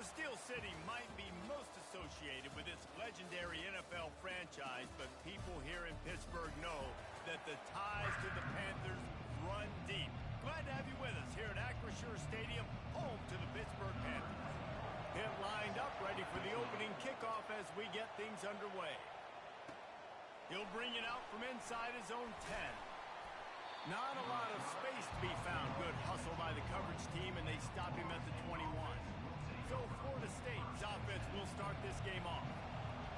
The Steel City might be most associated with its legendary NFL franchise, but people here in Pittsburgh know that the ties to the Panthers run deep. Glad to have you with us here at Acrisure Stadium, home to the Pittsburgh Panthers. Pitt lined up, ready for the opening kickoff as we get things underway. He'll bring it out from inside his own 10. Not a lot of space to be found. Good hustle by the coverage team, and they stop him at the 21. So Florida State's offense will start this game off.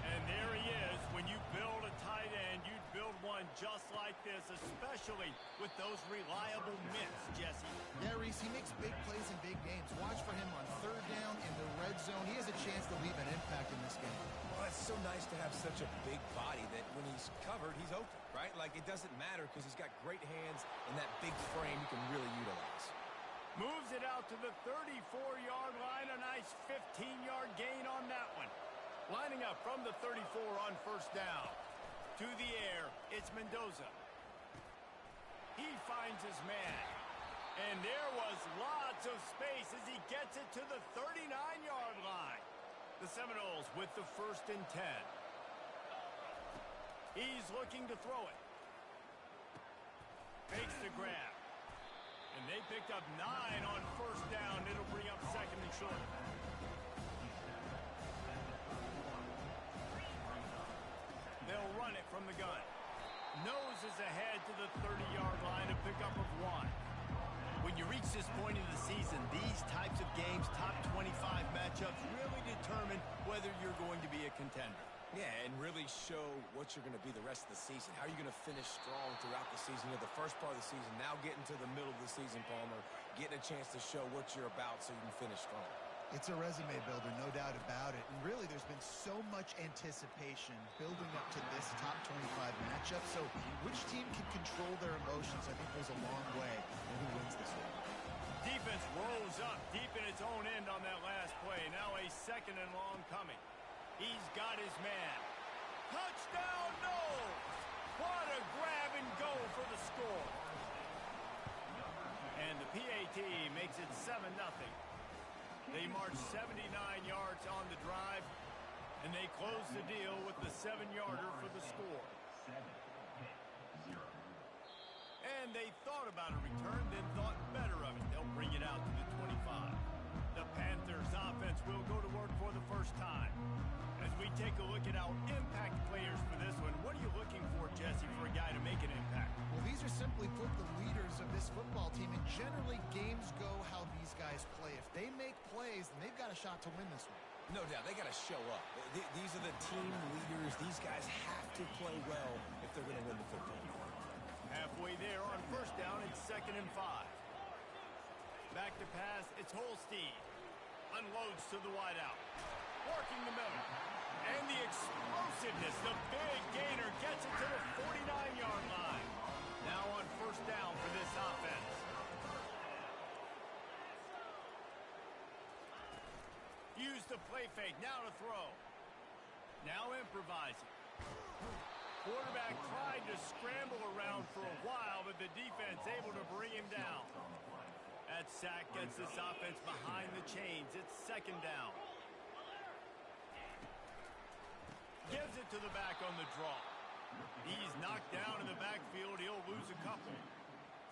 And there he is. When you build a tight end, you'd build one just like this, especially with those reliable mitts, Jesse. Yeah, Reese, he makes big plays in big games. Watch for him on third down in the red zone. He has a chance to leave an impact in this game. Well, it's so nice to have such a big body that when he's covered, he's open, right? Like, it doesn't matter because he's got great hands and that big frame you can really utilize. Moves it out to the 34-yard line. A nice 15-yard gain on that one. Lining up from the 34 on first down. To the air, it's Mendoza. He finds his man. And there was lots of space as he gets it to the 39-yard line. The Seminoles with the 1st and 10. He's looking to throw it. Makes the grab. And they picked up 9 on first down. It'll bring up 2nd and short. They'll run it from the gun. Noses ahead to the 30-yard line, a pickup of 1. When you reach this point in the season, these types of games, top 25 matchups, really determine whether you're going to be a contender. Yeah, and really show what you're going to be the rest of the season. How are you going to finish strong throughout the season? You know, the first part of the season, now getting to the middle of the season, Palmer, getting a chance to show what you're about so you can finish strong. It's a resume builder, no doubt about it. And really, there's been so much anticipation building up to this top 25 matchup. So which team can control their emotions, I think, goes a long way in who wins this one. Defense rolls up deep in its own end on that last play. Now a 2nd and long coming. He's got his man. Touchdown, no! What a grab and go for the score. And the PAT makes it 7-0. They march 79 yards on the drive, and they close the deal with the 7-yarder for the score. And they thought about a return, then thought better of it. They'll bring it out to the 25. The Panthers offense will go to work for the first time. As we take a look at our impact players for this one, what are you looking for, Jesse, for a guy to make an impact? Well, these are simply put the leaders of this football team, and generally games go how these guys play. If they make plays, then they've got a shot to win this one. No doubt, they got to show up. These are the team leaders. These guys have to play well if they're going to win the football game. Halfway there on first down, it's 2nd and 5. Back to pass, it's Holstein. Unloads to the wideout. Working the middle. And the explosiveness, the big gainer gets it to the 49-yard line. Now on first down for this offense. Use the play fake, now to throw. Now improvising. Quarterback tried to scramble around for a while, but the defense able to bring him down. That sack gets this offense behind the chains. It's 2nd down. Gives it to the back on the draw. He's knocked down in the backfield. He'll lose a couple.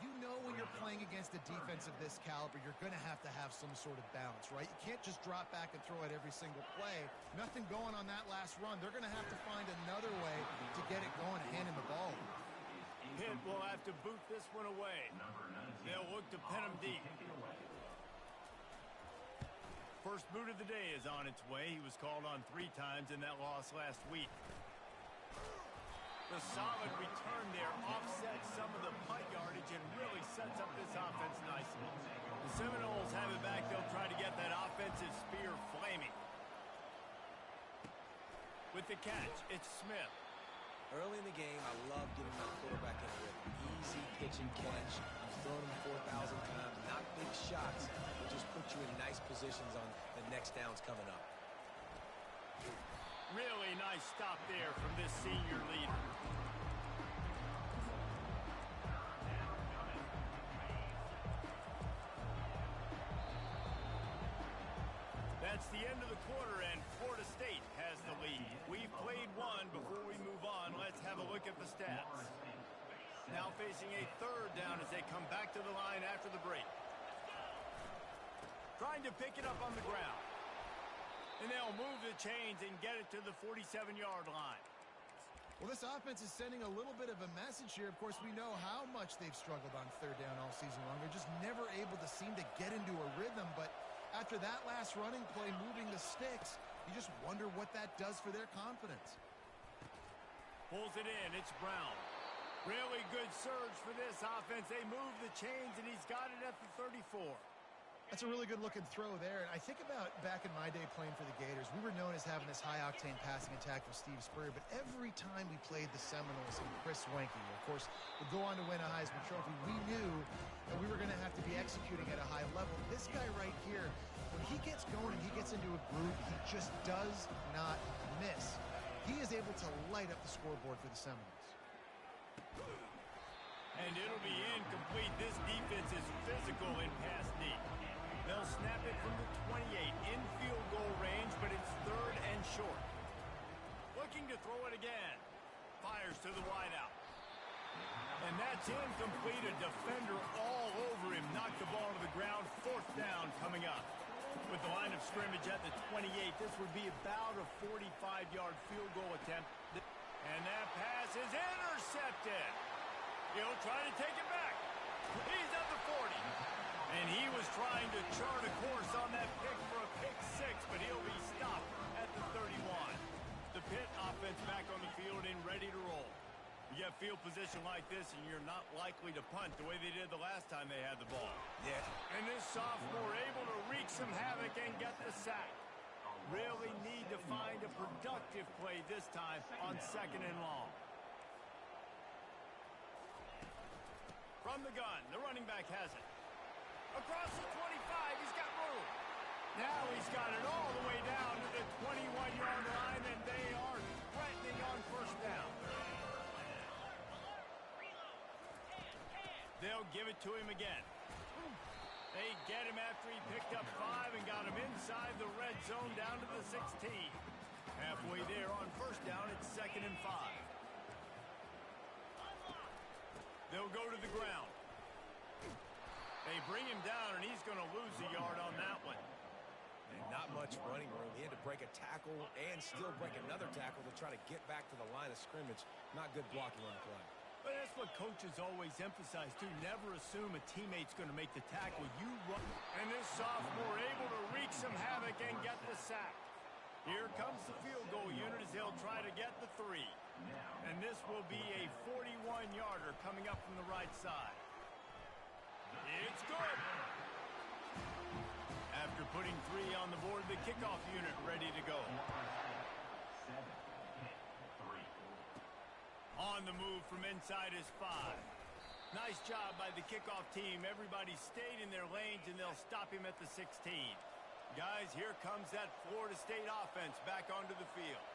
You know when you're playing against a defense of this caliber, you're going to have some sort of balance, right? You can't just drop back and throw it every single play. Nothing going on that last run. They're going to have to find another way to get it going and hand him the ball. Pitt will have to boot this one away. They'll look to pin him deep. First boot of the day is on its way. He was called on 3 times in that loss last week. The solid return there offsets some of the punt yardage and really sets up this offense nicely. The Seminoles have it back. They'll try to get that offensive spear flaming. With the catch, it's Smith. Early in the game, I love getting my quarterback in with easy pitch and catch. You've thrown him 4,000 times, not big shots, but just put you in nice positions on the next downs coming up. Really nice stop there from this senior leader. That It's the end of the quarter, and Florida State has the lead. We've played one. Before we move on, let's have a look at the stats. Now facing a third down as they come back to the line after the break. Trying to pick it up on the ground. And they'll move the chains and get it to the 47-yard line. Well, this offense is sending a little bit of a message here. Of course, we know how much they've struggled on third down all season long. They're just never able to seem to get into a rhythm. But after that last running play, moving the sticks, you just wonder what that does for their confidence. Pulls it in. It's Brown. Really good surge for this offense. They move the chains, and he's got it at the 34. That's a really good-looking throw there. And I think about back in my day playing for the Gators, we were known as having this high-octane passing attack with Steve Spurrier, but every time we played the Seminoles and Chris Wenke, of course, would go on to win a Heisman Trophy, we knew that we were going to have to be executing at a high level. This guy right here, when he gets going and he gets into a groove, he just does not miss. He is able to light up the scoreboard for the Seminoles. And it'll be incomplete. This defense is physical in pass deep. They'll snap it from the 28 in field goal range, but it's third and short. Looking to throw it again. Fires to the wideout. And that's incomplete. A defender all over him. Knocked the ball to the ground. Fourth down coming up. With the line of scrimmage at the 28, this would be about a 45-yard field goal attempt. And that pass is intercepted. He'll try to take it back. He's at the 40. And he was trying to chart a course on that pick for a pick six, but he'll be stopped at the 31. The Pitt offense back on the field and ready to roll. You get field position like this, and you're not likely to punt the way they did the last time they had the ball. Yeah. And this sophomore able to wreak some havoc and get the sack. Really need to find a productive play this time on second and long. From the gun, the running back has it. Across the 25, he's got room. Now he's got it all the way down to the 21-yard line, and they are threatening on first down. They'll give it to him again. They get him after he picked up 5 and got him inside the red zone down to the 16. Halfway there on first down, it's 2nd and 5. They'll go to the ground. They bring him down, and he's going to lose a yard on that one. And not much running room. He had to break a tackle and still break another tackle to try to get back to the line of scrimmage. Not good blocking on the play. But that's what coaches always emphasize, too. Never assume a teammate's going to make the tackle. You run. And this sophomore able to wreak some havoc and get the sack. Here comes the field goal unit as they'll try to get the 3. And this will be a 41-yarder coming up from the right side. It's good. After putting 3 on the board, the kickoff unit ready to go. On the move from inside is 5. Nice job by the kickoff team. Everybody stayed in their lanes, and they'll stop him at the 16. Guys, here comes that Florida State offense back onto the field.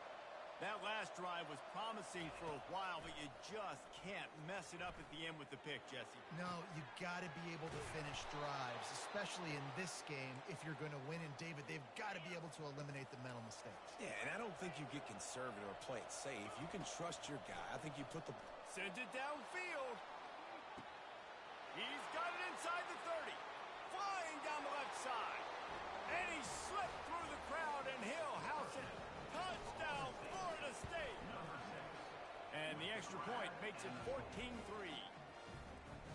That last drive was promising for a while, but you just can't mess it up at the end with the pick, Jesse. No, you got to be able to finish drives, especially in this game if you're going to win. And, David, they've got to be able to eliminate the mental mistakes. Yeah, and I don't think you get conservative or play it safe. You can trust your guy. I think you put the... Sends it downfield. He's got it inside the 30. Flying down the left side. And he slipped through the crowd, and he'll house it. Touchdown, Florida State. And the extra point makes it 14-3.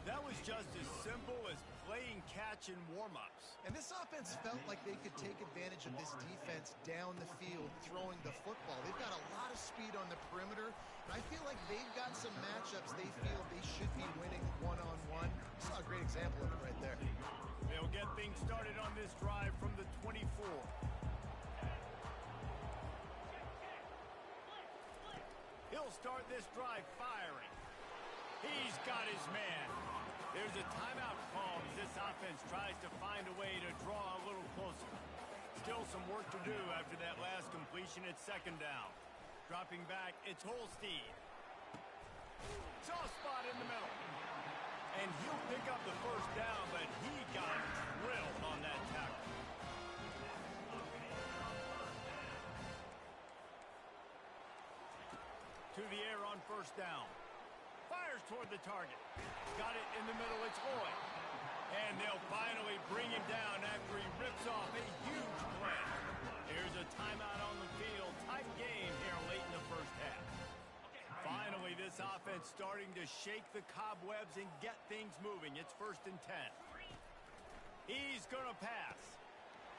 That was just as simple as playing catch in warm-ups. And this offense felt like they could take advantage of this defense down the field throwing the football. They've got a lot of speed on the perimeter, and I feel like they've got some matchups they feel they should be winning one-on-one. Saw a great example of it right there. They'll get things started on this drive from the 24. He'll start this drive firing. He's got his man. There's a timeout called as this offense tries to find a way to draw a little closer. Still some work to do after that last completion at 2nd down. Dropping back, it's Holstein. Soft spot in the middle. And he'll pick up the first down, but he got drilled on that tackle. to the air on first down. Fires toward the target. Got it in the middle. It's Lloyd. And they'll finally bring him down after he rips off a huge play. Here's a timeout on the field. Tight game here late in the first half. Finally, this offense starting to shake the cobwebs and get things moving. It's 1st and 10. He's going to pass.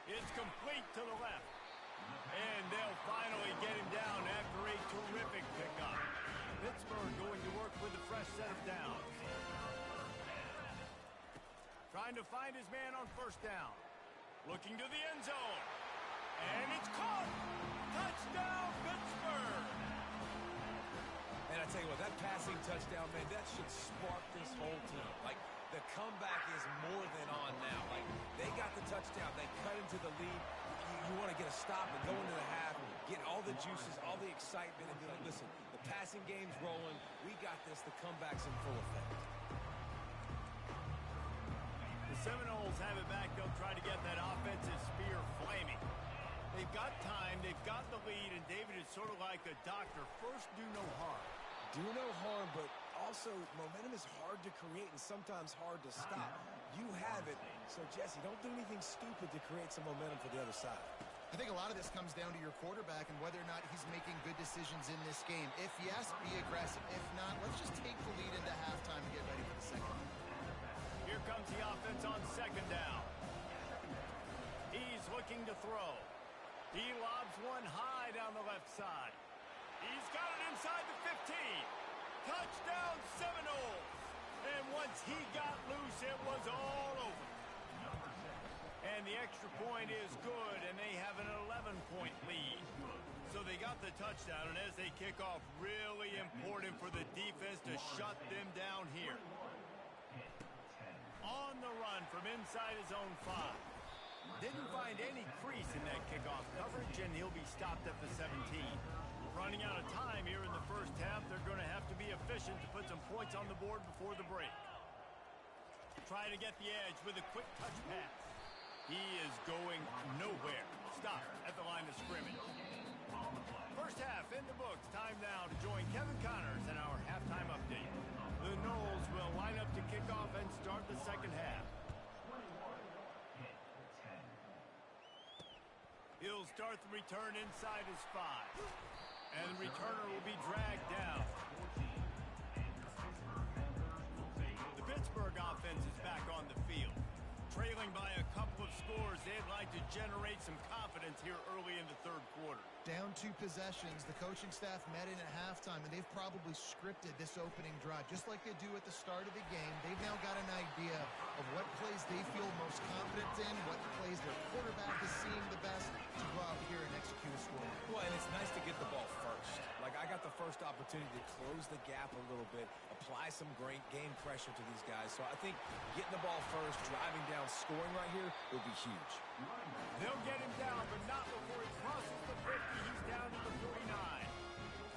It's complete to the left. And they'll finally get him down after a terrific pickup. Pittsburgh going to work with a fresh set of downs. Trying to find his man on first down. Looking to the end zone. And it's caught. Touchdown, Pittsburgh. And I tell you what, that passing touchdown, man, that should spark this whole team. Like, the comeback is more than on now. Like, they got the touchdown. They cut into the lead. You want to get a stop and go into the half, get all the juices, all the excitement, and be like, listen, the passing game's rolling. We got this. The comeback's in full effect. The Seminoles have it back. They'll try to get that offensive spear flaming. They've got time. They've got the lead, and David is sort of like a doctor. First, do no harm. Do no harm, but also momentum is hard to create and sometimes hard to stop. You have it, so Jesse, don't do anything stupid to create some momentum for the other side. I think a lot of this comes down to your quarterback and whether or not he's making good decisions in this game. If yes, be aggressive. If not, let's just take the lead into halftime and get ready for the second. Here comes the offense on second down. He's looking to throw. He lobs one high down the left side. He's got it inside the 15. Touchdown, Seminoles. And once he got loose, it was all over. And the extra point is good, and they have an 11-point lead. So they got the touchdown, and as they kick off, really important for the defense to shut them down here. On the run from inside his own 5. Didn't find any crease in that kickoff coverage, and he'll be stopped at the 17. Running out of time here in the first half. They're going to have to be efficient to put some points on the board before the break. Try to get the edge with a quick touch pass. He is going nowhere. Stop at the line of scrimmage. First half in the books. Time now to join Kevin Connors in our halftime update. The Noles will line up to kick off and start the second half. He'll start the return inside his 5. And the returner will be dragged down. The Pittsburgh offense is back on the field. Trailing by a couple of scores, they'd like to generate some confidence here early in the third quarter. Down 2 possessions, the coaching staff met in at halftime, and they've probably scripted this opening drive, just like they do at the start of the game. They've now got an idea of what plays they feel most confident in, what plays their quarterback is seeing the best to go out here and execute a score. Well, and it's nice to get the ball first. Like, I got the first opportunity to close the gap a little bit, apply some great game pressure to these guys. So I think getting the ball first, driving down, scoring right here would be huge. They'll get him down, but not before he crosses the 50. He's down to the 49.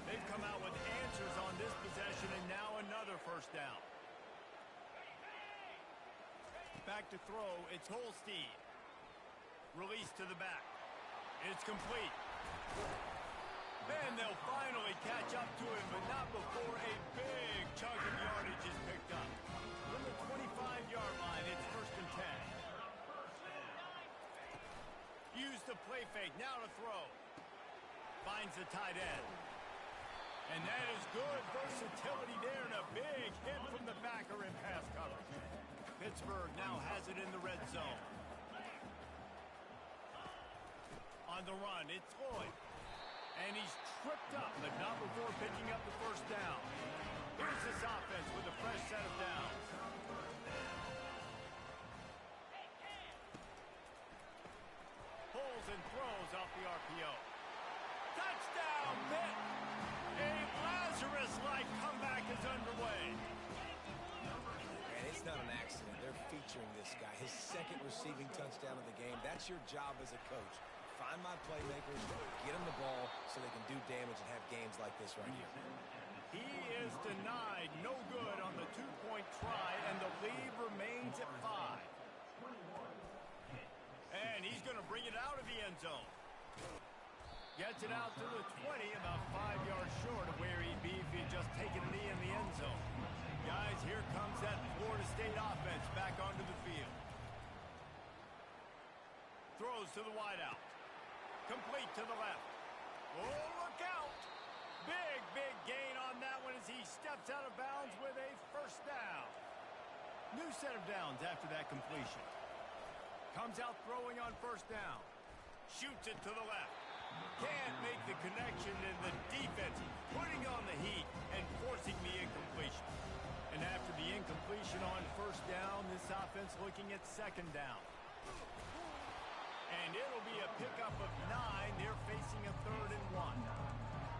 They've come out with answers on this possession, and now another first down. Back to throw. It's Holstein. Release to the back. It's complete. And they'll finally catch up to him, but not before a big chunk of yardage is picked up. From the 25-yard line, it's 1st and 10. Use the play fake. Now to throw. Finds the tight end. And that is good versatility there, and a big hit from the backer in pass coverage. Pittsburgh now has it in the red zone. On the run, it's Lloyd. And he's tripped up, but not before picking up the first down. Here's this offense with a fresh set of downs. Pulls and throws off the RPO. Touchdown, Pitt! A Lazarus-like comeback is underway. And it's not an accident. They're featuring this guy. His 2nd receiving touchdown of the game. That's your job as a coach. Find my playmakers, get them the ball so they can do damage and have games like this right here. He is denied. No good on the 2-point try, and the lead remains at 5. And he's going to bring it out of the end zone. Gets it out to the 20, about 5 yards short of where he'd be here comes that Florida State offense back onto the field. Throws to the wideout. Complete to the left. Oh, look out! Big, big gain on that one as he steps out of bounds with a first down. New set of downs after that completion. Comes out throwing on first down. Shoots it to the left. Can't make the connection, and the defense putting on the heat and forcing the incompletion. And after the incompletion on first down, this offense looking at second down. And it'll be a pickup of 9. They're facing a 3rd and 1.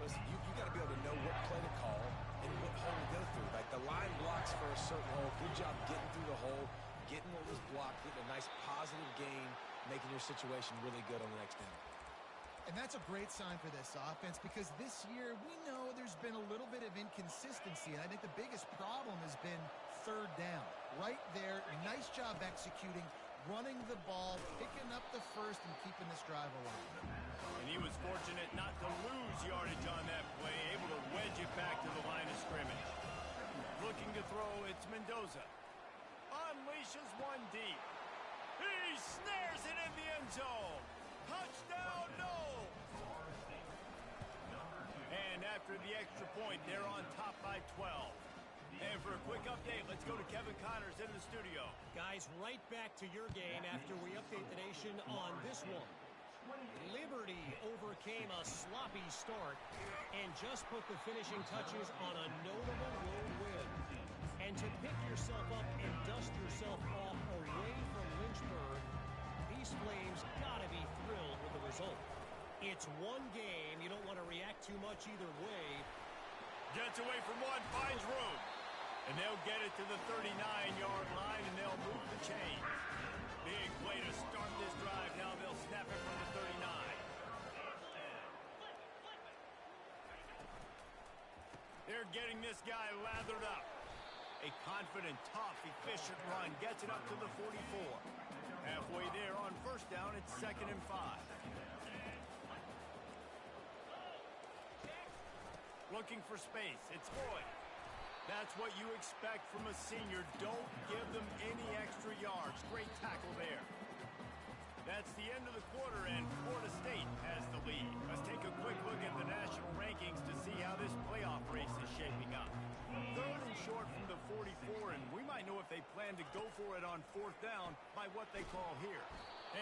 Listen, you got to be able to know what play to call and what hole to go through. Like the line blocks for a certain hole. Good job getting through the hole, getting what was blocked, getting a nice positive gain, making your situation really good on the next down. And that's a great sign for this offense because this year we know there's been a little bit of inconsistency, and I think the biggest problem has been third down. Right there, nice job executing, running the ball, picking up the first, and keeping this drive alive. And he was fortunate not to lose yardage on that play, able to wedge it back to the line of scrimmage. Looking to throw, it's Mendoza. Unleashes one deep. He snares it in the end zone. Touchdown, no! And after the extra point, they're on top by 12. And for a quick update, let's go to Kevin Connors in the studio. Guys, right back to your game after we update the nation on this one. Liberty overcame a sloppy start and just put the finishing touches on a notable road win. And to pick yourself up and dust yourself off away from Lynchburg, these Flames gotta be thrilled with the result. It's one game. You don't want to react too much either way. Gets away from one, finds room. And they'll get it to the 39-yard line, and they'll move the chains. Big play to start this drive. Now they'll snap it from the 39. They're getting this guy lathered up. A confident, tough, efficient run. Gets it up to the 44. Halfway there on first down, it's 2nd and 5. Looking for space. It's Floyd. That's what you expect from a senior. Don't give them any extra yards. Great tackle there. That's the end of the quarter, and Florida State has the lead. Let's take a quick look at the national rankings to see how this playoff race is shaping up. 3rd and short from the 44, and we might know if they plan to go for it on 4th down by what they call here.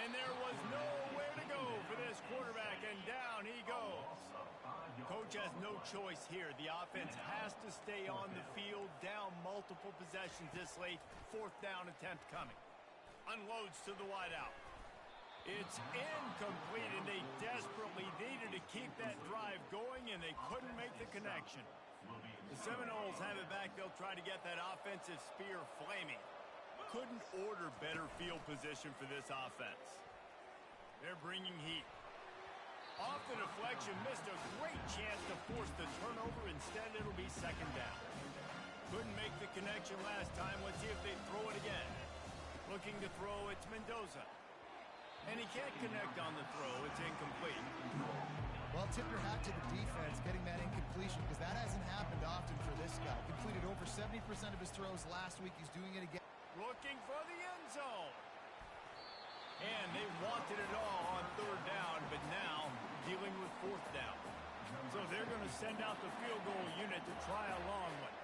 And there was nowhere to go for this quarterback, and down he goes. Coach has no choice here. The offense has to stay on the field, down multiple possessions this late. 4th down attempt coming. Unloads to the wideout. It's incomplete, and they desperately needed to keep that drive going, and they couldn't make the connection. The Seminoles have it back. They'll try to get that offensive spear flaming. Couldn't order better field position for this offense. They're bringing heat. Off the deflection, missed a great chance to force the turnover. Instead, it'll be 2nd down. Couldn't make the connection last time. Let's see if they throw it again. Looking to throw, it's Mendoza. And he can't connect on the throw. It's incomplete. Well, tip your hat to the defense getting that incompletion because that hasn't happened often for this guy. Completed over 70% of his throws last week. He's doing it again. Looking for the end zone. And they wanted it all on 3rd down, but now dealing with 4th down. So they're going to send out the field goal unit to try a long one.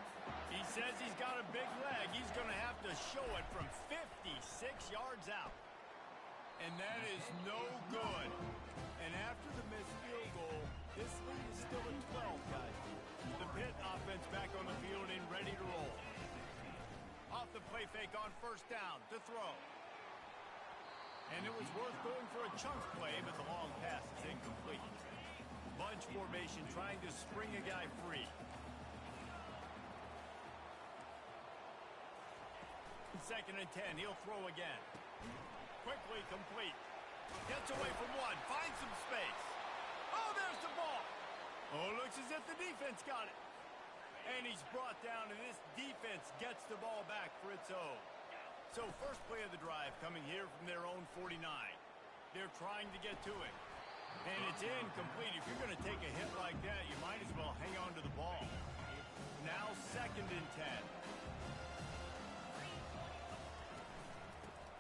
He says he's got a big leg. He's going to have to show it from 56 yards out. And that is no good. And after the missed field goal, this lead is still at 12, guys. The Pitt offense back on the field and ready to roll. Off the play fake on 1st down to throw. And it was worth going for a chunk play, but the long pass is incomplete. Bunch formation trying to spring a guy free. 2nd and 10. He'll throw again. Quickly complete. Gets away from one. Finds some space. Oh, there's the ball. Oh, looks as if the defense got it. And he's brought down, and this defense gets the ball back for its own. So first play of the drive coming here from their own 49. They're trying to get to it. And it's incomplete. If you're going to take a hit like that, you might as well hang on to the ball. Now 2nd and 10.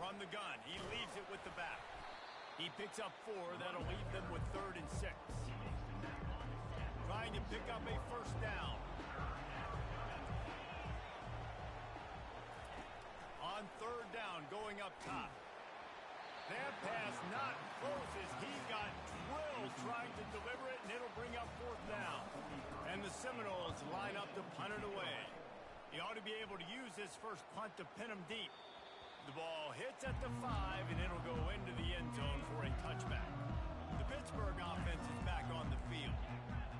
on the gun. He leaves it with the back. He picks up 4. That'll leave them with 3rd and 6. Trying to pick up a first down. On 3rd down, going up top. That pass not close as he got drilled trying to deliver it, and it'll bring up 4th down. And the Seminoles line up to punt it away. He ought to be able to use this first punt to pin him deep. The ball hits at the 5, and it'll go into the end zone for a touchback. The Pittsburgh offense is back on the field.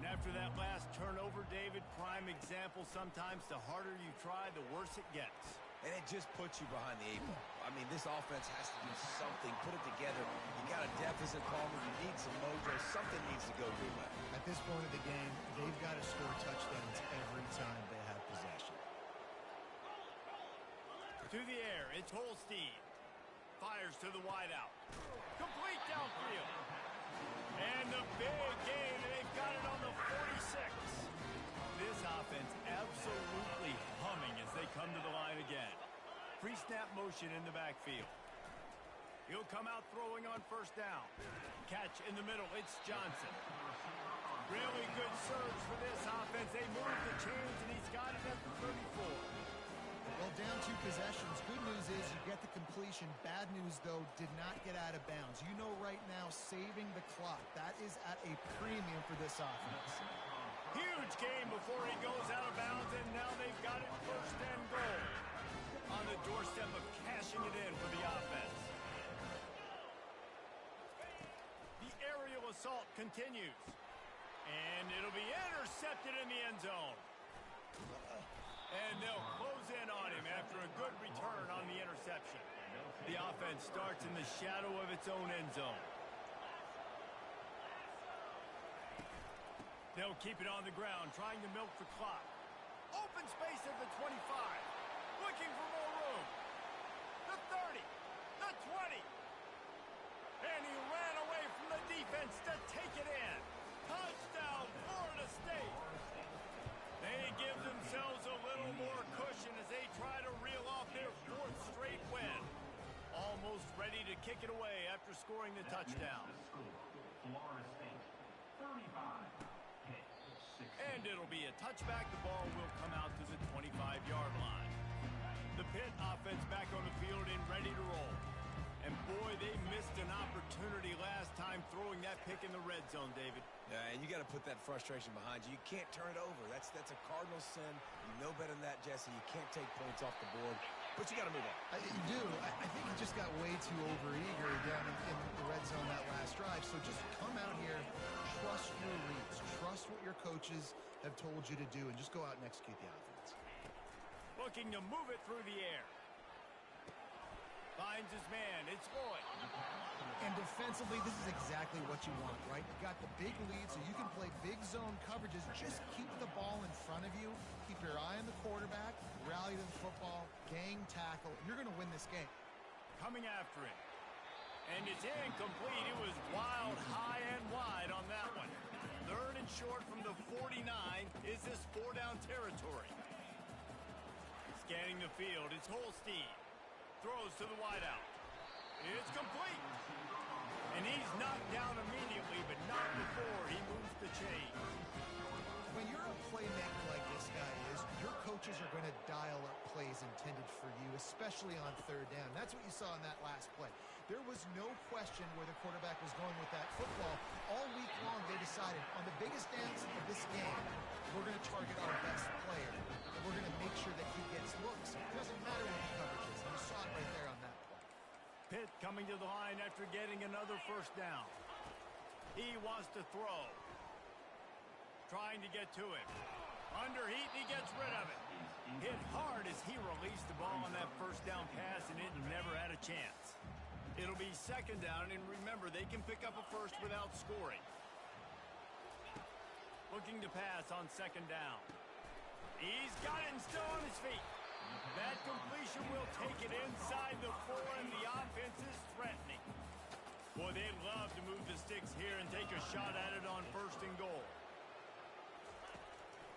And after that last turnover, David, prime example, sometimes the harder you try, the worse it gets. And it just puts you behind the 8 ball. I mean, this offense has to do something, put it together. You got a deficit, Palmer. You need some mojo. Something needs to go your way. At this point of the game, they've got to score touchdowns every time they have possession. To the air, it's Holstein. Fires to the wideout. Complete downfield. And the big gain, they've got it on the 46. This offense absolutely humming as they come to the line again. Pre-snap motion in the backfield. He'll come out throwing on first down. Catch in the middle, it's Johnson. Really good surge for this offense. They move the chains, and he's got it at the 34. Well, down 2 possessions. Good news is you get the completion. Bad news, though, did not get out of bounds. You know right now, saving the clock. That is at a premium for this offense. Huge game before he goes out of bounds, and now they've got it 1st and goal. On the doorstep of cashing it in for the offense. The aerial assault continues. And it'll be intercepted in the end zone. And they'll close in on him after a good return on the interception. The offense starts in the shadow of its own end zone. They'll keep it on the ground, trying to milk the clock. Open space at the 25. Looking for more room. The 30. The 20. And he ran away from the defense to take it in. Touchdown, Florida State. They give themselves a little more cushion as they try to reel off their 4th straight win. Almost ready to kick it away after scoring the touchdown. Florida State, 35. And it'll be a touchback. The ball will come out to the 25-yard line. The Pitt offense back on the field and ready to roll. And boy, they missed an opportunity last time throwing that pick in the red zone, David. Yeah, and you got to put that frustration behind you. You can't turn it over. That's a cardinal sin. You know better than that, Jesse. You can't take points off the board, but you got to move on. You do. I think he just got way too overeager down in the red zone that last drive. So just come out here, trust your reads, trust what your coaches have told you to do, and just go out and execute the offense. Looking to move it through the air. Finds his man. It's Lloyd. And defensively, this is exactly what you want, right? You got the big lead, so you can play big zone coverages. Just keep the ball in front of you. Keep your eye on the quarterback. Rally to the football. Gang tackle. You're going to win this game. Coming after it. And it's incomplete. It was wild, high, and wide on that one. 3rd and short from the 49. Is this 4-down territory? Scanning the field. It's Holstein. Throws to the wideout. It's complete. And he's knocked down immediately, but not before he moves the chain. When you're a playmaker like this guy is, your coaches are going to dial up plays intended for you, especially on 3rd down. That's what you saw in that last play. There was no question where the quarterback was going with that football. All week long, they decided on the biggest dance of this game, we're going to target our best player. And we're going to make sure that he gets looks. It doesn't matter what the coverage is. You saw it right there on that play. Pitt coming to the line after getting another first down. He wants to throw. Trying to get to it. Under heat, he gets rid of it. Hit hard as he released the ball on that first down pass, and it never had a chance. It'll be 2nd down, and remember, they can pick up a first without scoring. Looking to pass on 2nd down. He's got it and still on his feet. That completion will take it inside the 4, and the offense is threatening. Boy, they'd love to move the sticks here and take a shot at it on 1st and goal.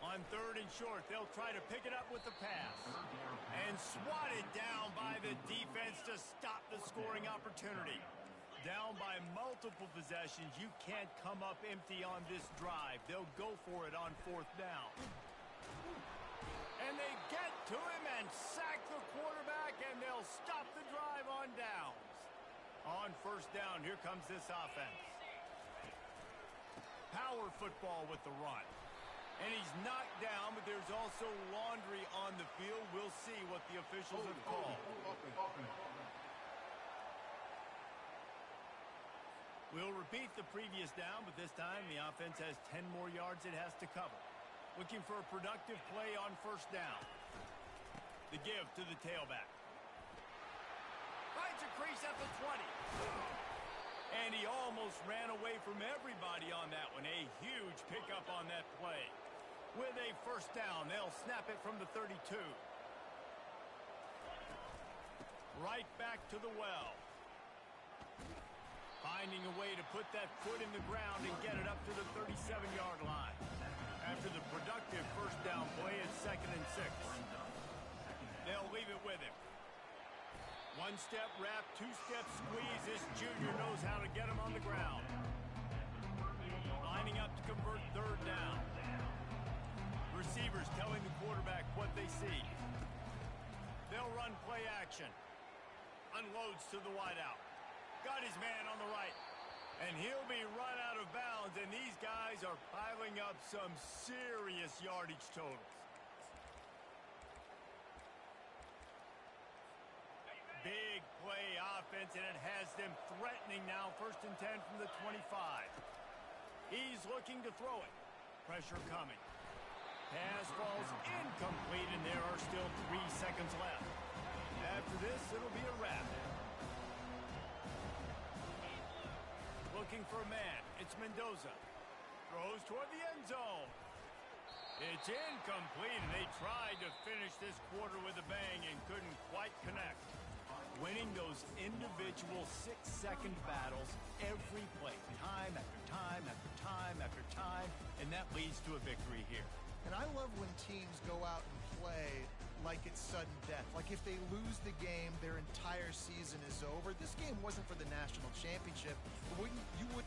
On On 3rd and short, they'll try to pick it up with the pass. And swatted down by the defense to stop the scoring opportunity. Down by multiple possessions, you can't come up empty on this drive. They'll go for it on 4th down. And they get to him and sack the quarterback, and they'll stop the drive on downs. On 1st down, here comes this offense. Power football with the run. And he's knocked down, but there's also laundry on the field. We'll see what the officials have called. We'll repeat the previous down, but this time the offense has 10 more yards it has to cover. Looking for a productive play on 1st down. The give to the tailback. Finds a crease at the 20. And he almost ran away from everybody on that one. A huge pickup on that play. With a 1st down, they'll snap it from the 32. Right back to the well. Finding a way to put that foot in the ground and get it up to the 37-yard line. After the productive 1st down play, it's 2nd and 6. They'll leave it with him. 1-step wrap, 2-step squeeze. This junior knows how to get him on the ground. Lining up to convert 3rd down. Receivers telling the quarterback what they see. They'll run play action. Unloads to the wideout. Got his man on the right. And he'll be run out of bounds, and these guys are piling up some serious yardage totals. Big play offense, and it has them threatening now. 1st and 10 from the 25. He's looking to throw it. Pressure coming. Pass falls incomplete, and there are still 3 seconds left. After this, it'll be a wrap. Looking for a man. It's Mendoza. Throws toward the end zone. It's incomplete, and they tried to finish this quarter with a bang and couldn't quite connect. Winning those individual 6-second battles every play, time after time after time after time, and that leads to a victory here. And I love when teams go out and play like it's sudden death. Like if they lose the game, their entire season is over. This game wasn't for the national championship, but you would